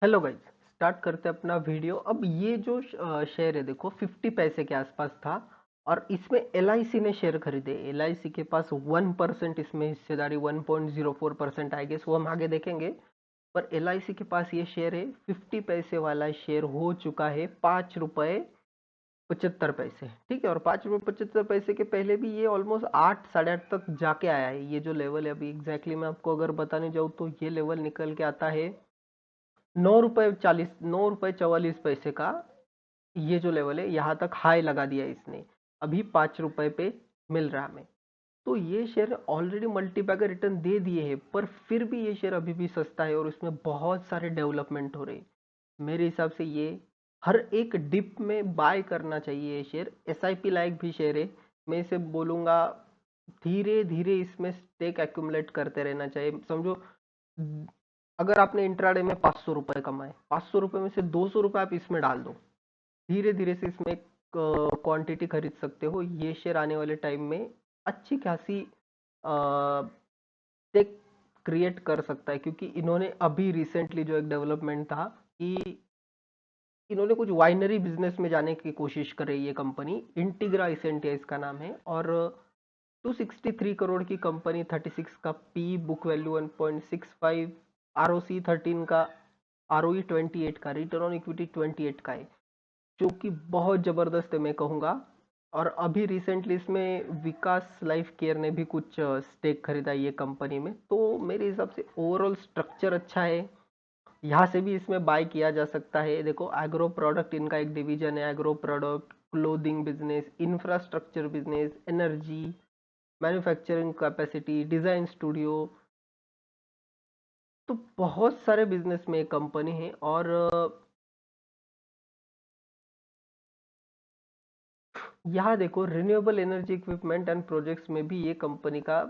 Hello guys. Start करते हैं अपना वीडियो। अब ये जो शेयर है देखो 50 पैसे के आसपास था और इसमें एलआईसी ने शेयर खरीदे। एलआईसी के पास 1% इसमें हिस्सेदारी 1.04% आई गेस, वो हम आगे देखेंगे। पर एलआईसी के पास ये शेयर है, 50 पैसे वाला शेयर हो चुका है 5 रुपए 75 पैसे। ठीक है, और 5 रुपए 75 पैसे के पहले भी ये ऑलमोस्ट 8 साढ़े 8 तक जाके आया है। ये जो लेवल है अभी एग्जैक्टली मैं आपको अगर बताने जाऊँ तो ये लेवल निकल के आता है 9 रुपए 44 पैसे का। ये जो लेवल है यहाँ तक हाई लगा दिया है इसने। अभी 5 रुपए पे मिल रहा है हमें। तो ये शेयर ऑलरेडी मल्टीबैगर रिटर्न दे दिए हैं, पर फिर भी ये शेयर अभी भी सस्ता है और इसमें बहुत सारे डेवलपमेंट हो रहे हैं। मेरे हिसाब से ये हर एक डिप में बाय करना चाहिए। ये शेयर एसआईपी लायक भी शेयर है। मैं इसे बोलूंगा धीरे धीरे इसमें स्टेक एक्यूमुलेट करते रहना चाहिए। समझो, अगर आपने इंट्राडे में 500 रुपए कमाए, 500 रुपए में से 200 रुपए आप इसमें डाल दो। धीरे धीरे से इसमें क्वांटिटी खरीद सकते हो। ये शेयर आने वाले टाइम में अच्छी खासी टेक क्रिएट कर सकता है, क्योंकि इन्होंने अभी रिसेंटली जो एक डेवलपमेंट था कि इन्होंने कुछ वाइनरी बिजनेस में जाने की कोशिश कर रही है। ये कंपनी इंटीग्रा इसेंटिया इसका नाम है, और 263 करोड़ की कंपनी, 36 का पी, बुक वैल्यू 1.65, आरओसी 13 का, आरओई 28 का, रिटर्न ऑन इक्विटी 28 का है, जो कि बहुत जबरदस्त है मैं कहूँगा। और अभी रिसेंटली इसमें विकास लाइफ केयर ने भी कुछ स्टेक खरीदा ये कंपनी में। तो मेरे हिसाब से ओवरऑल स्ट्रक्चर अच्छा है। यहाँ से भी इसमें बाय किया जा सकता है। देखो, एग्रो प्रोडक्ट इनका एक डिवीजन है, agro product, clothing business, infrastructure business, energy, manufacturing capacity, design studio. तो बहुत सारे बिजनेस में कंपनी है। और यहाँ देखो, renewable energy equipment and projects में भी ये कंपनी का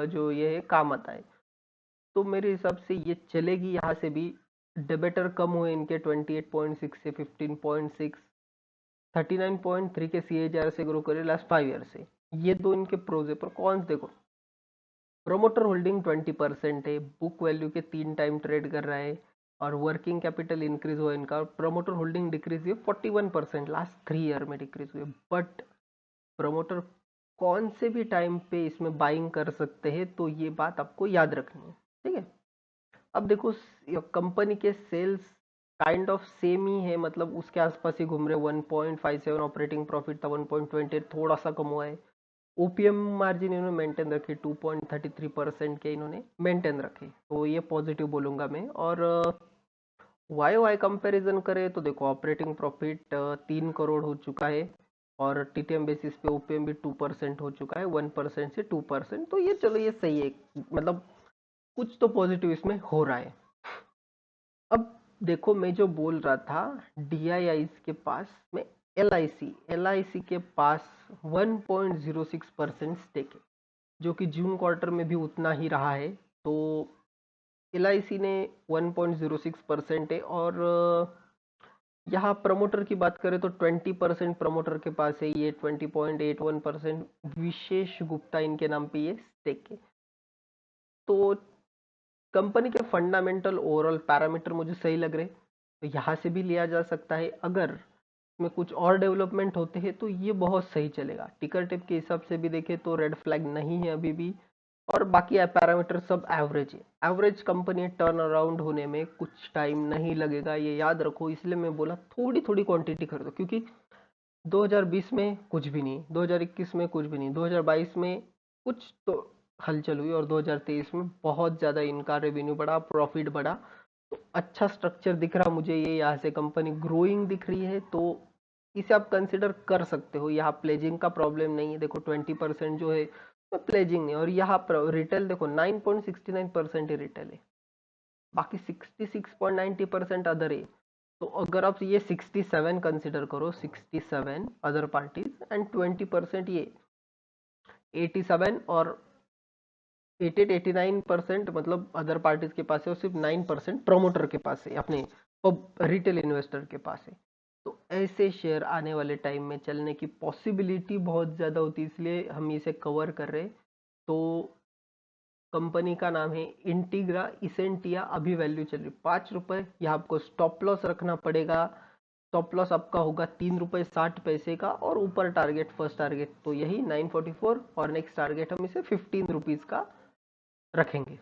जो ये है काम आता है। तो मेरे हिसाब से ये चलेगी। यहाँ से भी डेबेटर कम हुए इनके 28.6 से 15.6, 39.3 के सीएजीआर से ग्रो करे लास्ट 5 ईयर से। ये दो इनके प्रोज है। पर कॉन्स देखो, प्रोमोटर होल्डिंग 20% है, बुक वैल्यू के 3 टाइम ट्रेड कर रहा है, और वर्किंग कैपिटल इंक्रीज हुआ इनका। प्रोमोटर होल्डिंग डिक्रीज हुई 41%, लास्ट 3 ईयर में डिक्रीज हुई। बट प्रमोटर कौन से भी टाइम पे इसमें बाइंग कर सकते हैं, तो ये बात आपको याद रखनी है। ठीक है। अब देखो, कंपनी के सेल्स काइंड ऑफ सेम ही है, मतलब उसके आसपास ही घूम रहे। 1.57 ऑपरेटिंग प्रॉफिट था, 1.28 थोड़ा सा कम हुआ है। ओपीएम मार्जिन इन्होंने मेंटेन रखे, 2.33% के इन्होंने मेंटेन रखे, तो ये पॉजिटिव बोलूंगा मैं। और वाई वाई कंपैरिजन करें तो देखो, ऑपरेटिंग प्रॉफिट 3 करोड़ हो चुका है, और टीटीएम बेसिस पे ओपीएम भी 2% हो चुका है, 1% से 2%। तो ये चलो, ये सही है, मतलब कुछ तो पॉजिटिव इसमें हो रहा है। अब देखो, मैं जो बोल रहा था डीआईआई के पास में एलआईसी के पास 1.06% स्टेक है, जो कि जून क्वार्टर में भी उतना ही रहा है। तो एलआईसी ने 1.06% है। और यहाँ प्रमोटर की बात करें तो 20% प्रमोटर के पास है, ये 20.81% विशेष गुप्ता इनके नाम पे ये स्टेक है। तो कंपनी के फंडामेंटल ओवरऑल पैरामीटर मुझे सही लग रहे, तो यहाँ से भी लिया जा सकता है। अगर इसमें कुछ और डेवलपमेंट होते हैं तो ये बहुत सही चलेगा। टिकर टिप के हिसाब से भी देखें तो रेड फ्लैग नहीं है अभी भी, और बाकी पैरामीटर सब एवरेज है। एवरेज कंपनी टर्न अराउंड होने में कुछ टाइम नहीं लगेगा, ये याद रखो। इसलिए मैं बोला थोड़ी थोड़ी क्वांटिटी खरीदो, क्योंकि 2020 में कुछ भी नहीं, 2021 में कुछ भी नहीं, 2022 में कुछ तो हलचल हुई, और 2023 में बहुत ज्यादा इनका रेवेन्यू बढ़ा, प्रॉफिट बढ़ा। तो अच्छा स्ट्रक्चर दिख रहा मुझे ये। यहाँ से कंपनी ग्रोइंग दिख रही है, तो इसे आप कंसिडर कर सकते हो। यहाँ प्लेजिंग का प्रॉब्लम नहीं है। देखो 20% जो है तो प्लेजिंग नहीं, और यहाँ रिटेल देखो 9.69% ही रिटेल है, बाकी 66.90% अदर है। तो अगर आप ये 67 कंसिडर करो, 67 अदर पार्टीज एंड 20% ये 87, और 88-89% मतलब अदर पार्टीज के पास है, और सिर्फ 9% प्रोमोटर के पास है, अपने रिटेल इन्वेस्टर के पास है। तो ऐसे शेयर आने वाले टाइम में चलने की पॉसिबिलिटी बहुत ज्यादा होती है, इसलिए हम इसे कवर कर रहे हैं। तो कंपनी का नाम है इंटीग्रा इसेंटिया, अभी वैल्यू चल रही 5 रुपए। यहाँ आपको स्टॉप लॉस रखना पड़ेगा। स्टॉप लॉस आपका होगा 3 रुपए 60 पैसे का, और ऊपर टारगेट, फर्स्ट टारगेट तो यही 944, और नेक्स्ट टारगेट हम इसे 15 रुपीज का रखेंगे।